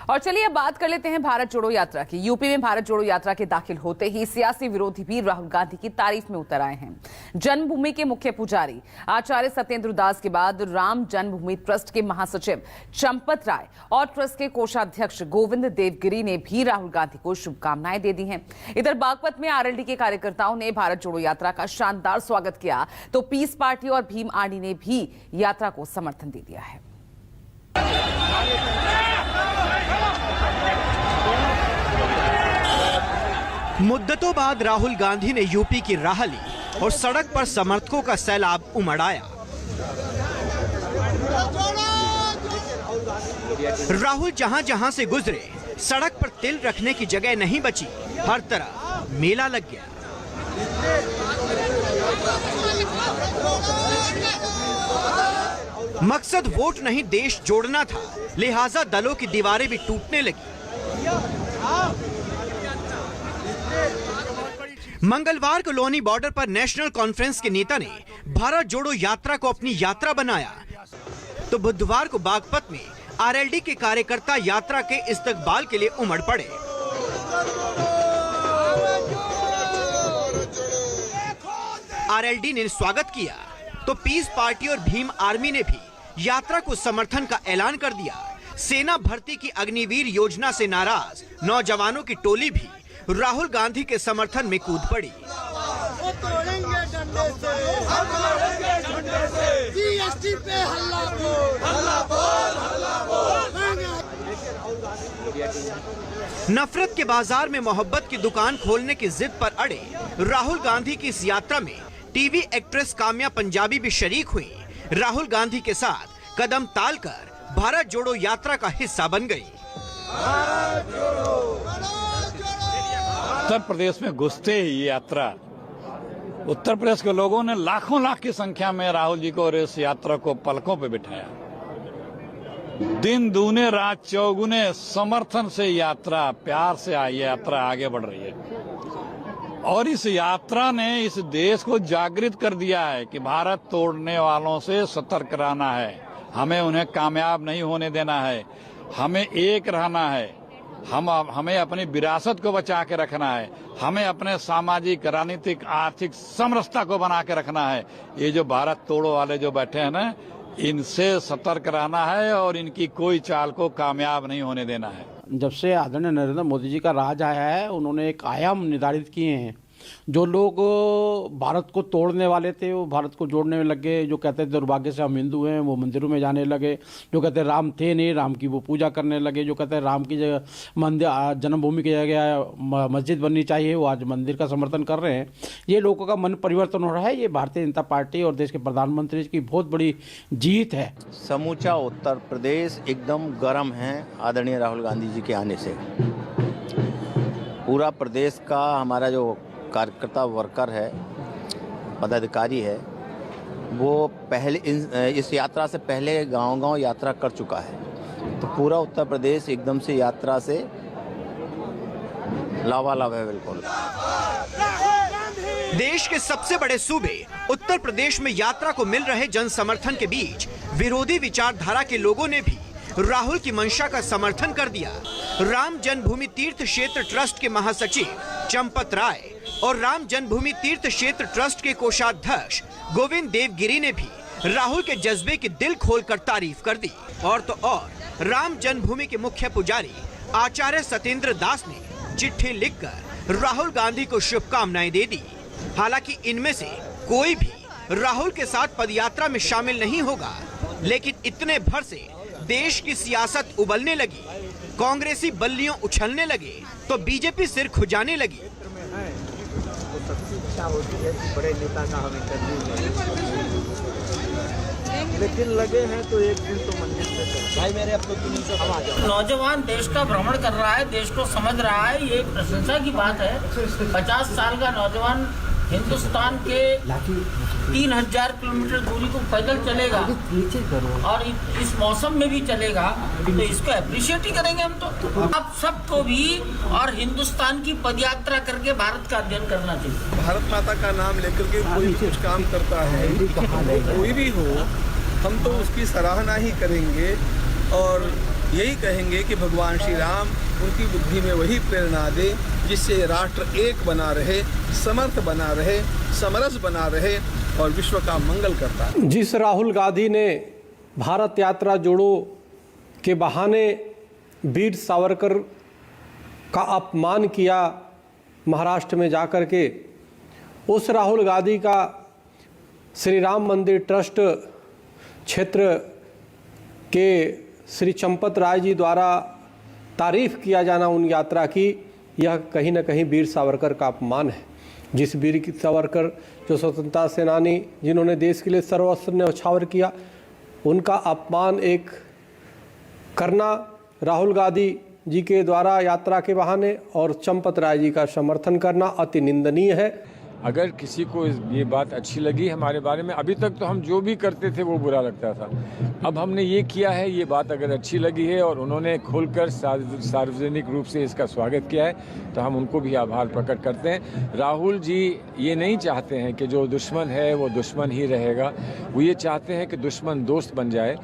और चलिए अब बात कर लेते हैं भारत जोड़ो यात्रा की। यूपी में भारत जोड़ो यात्रा के दाखिल होते ही सियासी विरोधी भी राहुल गांधी की तारीफ में उतर आए हैं। जन्मभूमि के मुख्य पुजारी आचार्य सत्येंद्र दास के बाद राम जन्मभूमि ट्रस्ट के महासचिव चंपत राय और ट्रस्ट के कोषाध्यक्ष गोविंद देवगिरी ने भी राहुल गांधी को शुभकामनाएं दे दी हैं। इधर बागपत में आरएलडी के कार्यकर्ताओं ने भारत जोड़ो यात्रा का शानदार स्वागत किया, तो पीस पार्टी और भीम आर्मी ने भी यात्रा को समर्थन दे दिया है। मुद्दतों बाद राहुल गांधी ने यूपी की राह ली और सड़क पर समर्थकों का सैलाब उमड़ आया। राहुल जहां जहां से गुजरे, सड़क पर तिल रखने की जगह नहीं बची, हर तरफ मेला लग गया। मकसद वोट नहीं देश जोड़ना था, लिहाजा दलों की दीवारें भी टूटने लगी। मंगलवार को लोनी बॉर्डर पर नेशनल कॉन्फ्रेंस के नेता ने भारत जोड़ो यात्रा को अपनी यात्रा बनाया, तो बुधवार को बागपत में आरएलडी के कार्यकर्ता यात्रा के इस्तकबाल के लिए उमड़ पड़े। आरएलडी ने स्वागत किया, तो पीस पार्टी और भीम आर्मी ने भी यात्रा को समर्थन का ऐलान कर दिया। सेना भर्ती की अग्निवीर योजना से नाराज नौजवानों की टोली भी राहुल गांधी के समर्थन में कूद पड़ी। जीएसटी पे हल्ला बोल। नफरत के बाजार में मोहब्बत की दुकान खोलने की जिद पर अड़े राहुल गांधी की इस यात्रा में टीवी एक्ट्रेस काम्या पंजाबी भी शरीक हुई। राहुल गांधी के साथ कदम ताल कर भारत जोड़ो यात्रा का हिस्सा बन गई। उत्तर प्रदेश में घुसते ही ये यात्रा, उत्तर प्रदेश के लोगों ने लाखों लाख की संख्या में राहुल जी को और इस यात्रा को पलकों पे बिठाया। दिन दूने रात चौगुने समर्थन से यात्रा, प्यार से यात्रा आगे बढ़ रही है और इस यात्रा ने इस देश को जागृत कर दिया है कि भारत तोड़ने वालों से सतर्क रहना है, हमें उन्हें कामयाब नहीं होने देना है, हमें एक रहना है, हमें अपनी विरासत को बचा के रखना है, हमें अपने सामाजिक, राजनीतिक, आर्थिक समरसता को बना के रखना है। ये जो भारत तोड़ो वाले जो बैठे हैं ना, इनसे सतर्क रहना है और इनकी कोई चाल को कामयाब नहीं होने देना है। जब से आदरणीय नरेंद्र मोदी जी का राज आया है, उन्होंने एक आयाम निर्धारित किए हैं। जो लोग भारत को तोड़ने वाले थे वो भारत को जोड़ने में लगे। जो कहते थे दुर्भाग्य से हम हिंदू हैं, वो मंदिरों में जाने लगे। जो कहते राम थे नहीं, राम की वो पूजा करने लगे। जो कहते राम की जगह मंदिर, जन्मभूमि की जगह मस्जिद बननी चाहिए, वो आज मंदिर का समर्थन कर रहे हैं। ये लोगों का मन परिवर्तन हो रहा है। ये भारतीय जनता पार्टी और देश के प्रधानमंत्री की बहुत बड़ी जीत है। समूचा उत्तर प्रदेश एकदम गर्म है आदरणीय राहुल गांधी जी के आने से। पूरा प्रदेश का हमारा जो कार्यकर्ता वर्कर है, पदाधिकारी है, वो पहले इस यात्रा से पहले गांव-गांव यात्रा कर चुका है। तो पूरा उत्तर प्रदेश एकदम से यात्रा से लावालाव है। बिल्कुल देश के सबसे बड़े सूबे उत्तर प्रदेश में यात्रा को मिल रहे जन समर्थन के बीच विरोधी विचारधारा के लोगों ने भी राहुल की मंशा का समर्थन कर दिया। राम जन्मभूमि तीर्थ क्षेत्र ट्रस्ट के महासचिव चंपत राय और राम जन्मभूमि तीर्थ क्षेत्र ट्रस्ट के कोषाध्यक्ष गोविंद देवगिरी ने भी राहुल के जज्बे की दिल खोलकर तारीफ कर दी। और तो और राम जन्मभूमि के मुख्य पुजारी आचार्य सत्येंद्र दास ने चिट्ठी लिखकर राहुल गांधी को शुभकामनाएं दे दी। हालांकि इनमें से कोई भी राहुल के साथ पदयात्रा में शामिल नहीं होगा, लेकिन इतने भर से देश की सियासत उबलने लगी, कांग्रेसी बल्लियों उछलने लगे, तो बीजेपी सिर खुजाने लगी। बड़े नेता का हम इंटरव्यू लेकिन लगे हैं तो एक दिन तो मंदिर से भाई मेरे अब तो नौजवान देश का भ्रमण कर रहा है, देश को समझ रहा है, ये प्रशंसा की बात है। 50 साल का नौजवान हिंदुस्तान के 3000 किलोमीटर दूरी को पैदल चलेगा और इस मौसम में भी चलेगा, तो इसको अप्रिशिएट ही करेंगे हम। तो आप सबको भी और हिंदुस्तान की पदयात्रा करके भारत का अध्ययन करना चाहिए। भारत माता का नाम लेकर के कोई कुछ काम करता है, कोई भी हो, हम तो उसकी सराहना ही करेंगे और यही कहेंगे कि भगवान श्री राम उनकी बुद्धि में वही प्रेरणा दे जिससे राष्ट्र एक बना रहे, समर्थ बना रहे, समरस बना रहे और विश्व का मंगल करता है। जिस राहुल गांधी ने भारत यात्रा जोड़ो के बहाने वीर सावरकर का अपमान किया महाराष्ट्र में जाकर के, उस राहुल गांधी का श्री राम मंदिर ट्रस्ट क्षेत्र के श्री चंपत राय जी द्वारा तारीफ किया जाना उन यात्रा की, यह कहीं न कहीं वीर सावरकर का अपमान है। जिस वीर सावरकर जो स्वतंत्रता सेनानी जिन्होंने देश के लिए सर्वस्व न्यौछावर किया, उनका अपमान एक करना राहुल गांधी जी के द्वारा यात्रा के बहाने और चंपत राय जी का समर्थन करना अति निंदनीय है। अगर किसी को ये बात अच्छी लगी हमारे बारे में, अभी तक तो हम जो भी करते थे वो बुरा लगता था, अब हमने ये किया है, ये बात अगर अच्छी लगी है और उन्होंने खुलकर सार्वजनिक रूप से इसका स्वागत किया है तो हम उनको भी आभार प्रकट करते हैं। राहुल जी ये नहीं चाहते हैं कि जो दुश्मन है वो दुश्मन ही रहेगा, वो ये चाहते हैं कि दुश्मन दोस्त बन जाए,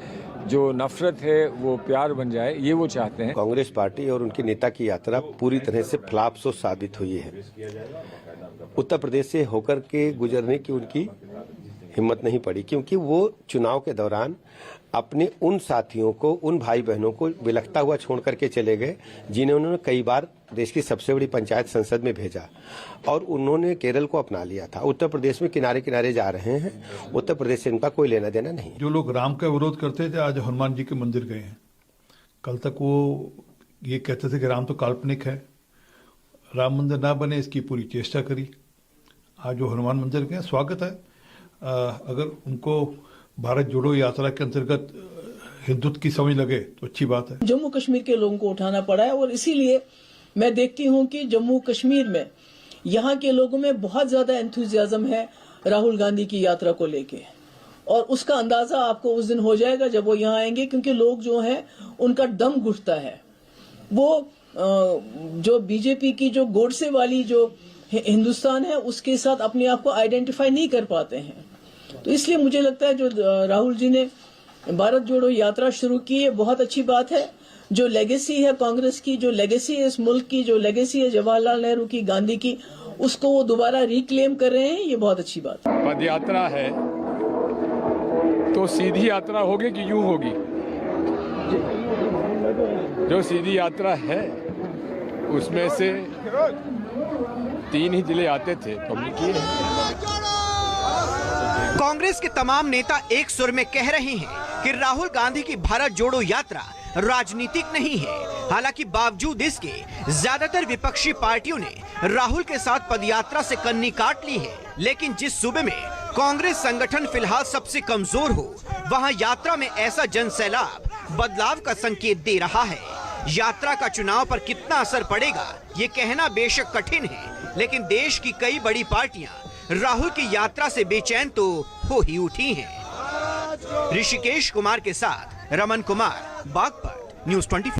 जो नफरत है वो प्यार बन जाए, ये वो चाहते हैं। कांग्रेस पार्टी और उनके नेता की यात्रा पूरी तरह से फ्लॉप साबित हुई है। उत्तर प्रदेश से होकर के गुजरने की उनकी हिम्मत नहीं पड़ी, क्योंकि वो चुनाव के दौरान अपने उन साथियों को, उन भाई बहनों को बिलखता हुआ छोड़ करके चले गए जिन्हें उन्होंने कई बार देश की सबसे बड़ी पंचायत संसद में भेजा, और उन्होंने केरल को अपना लिया था। उत्तर प्रदेश में किनारे किनारे जा रहे हैं, उत्तर प्रदेश से इनका कोई लेना देना नहीं। जो लोग राम का विरोध करते थे आज हनुमान जी के मंदिर गए हैं। कल तक वो ये कहते थे कि राम तो काल्पनिक है, राम मंदिर ना बने इसकी पूरी चेष्टा करी। आज जो हनुमान मंदिर गए, स्वागत है। अगर उनको भारत जोड़ो यात्रा के अंतर्गत हिंदुत्व की समझ लगे तो अच्छी बात है। जम्मू कश्मीर के लोगों को उठाना पड़ा है और इसीलिए मैं देखती हूं कि जम्मू कश्मीर में यहाँ के लोगों में बहुत ज्यादा एंथुजियाज्म है राहुल गांधी की यात्रा को लेके, और उसका अंदाजा आपको उस दिन हो जाएगा जब वो यहाँ आएंगे, क्योंकि लोग जो हैं उनका दम घुटता है। वो जो बीजेपी की जो गोडसे वाली जो हिंदुस्तान है उसके साथ अपने आप को आइडेंटिफाई नहीं कर पाते हैं। तो इसलिए मुझे लगता है जो राहुल जी ने भारत जोड़ो यात्रा शुरू की है बहुत अच्छी बात है। जो लेगेसी है कांग्रेस की, जो लेगेसी है इस मुल्क की, जो लेगेसी है जवाहरलाल नेहरू की, गांधी की, उसको वो दोबारा रिक्लेम कर रहे हैं, ये बहुत अच्छी बात है। पद यात्रा है तो सीधी यात्रा होगी कि यूं होगी? जो सीधी यात्रा है उसमें से 3 ही जिले आते थे तो हमने किए। कांग्रेस के तमाम नेता एक सुर में कह रहे हैं कि राहुल गांधी की भारत जोड़ो यात्रा राजनीतिक नहीं है। हालांकि बावजूद इसके ज्यादातर विपक्षी पार्टियों ने राहुल के साथ पदयात्रा से कन्नी काट ली है। लेकिन जिस सूबे में कांग्रेस संगठन फिलहाल सबसे कमजोर हो, वहां यात्रा में ऐसा जनसैलाब बदलाव का संकेत दे रहा है। यात्रा का चुनाव पर कितना असर पड़ेगा ये कहना बेशक कठिन है, लेकिन देश की कई बड़ी पार्टियां राहुल की यात्रा से बेचैन तो हो ही उठी हैं। ऋषिकेश कुमार के साथ रमन कुमार, बागपत, न्यूज़ 24।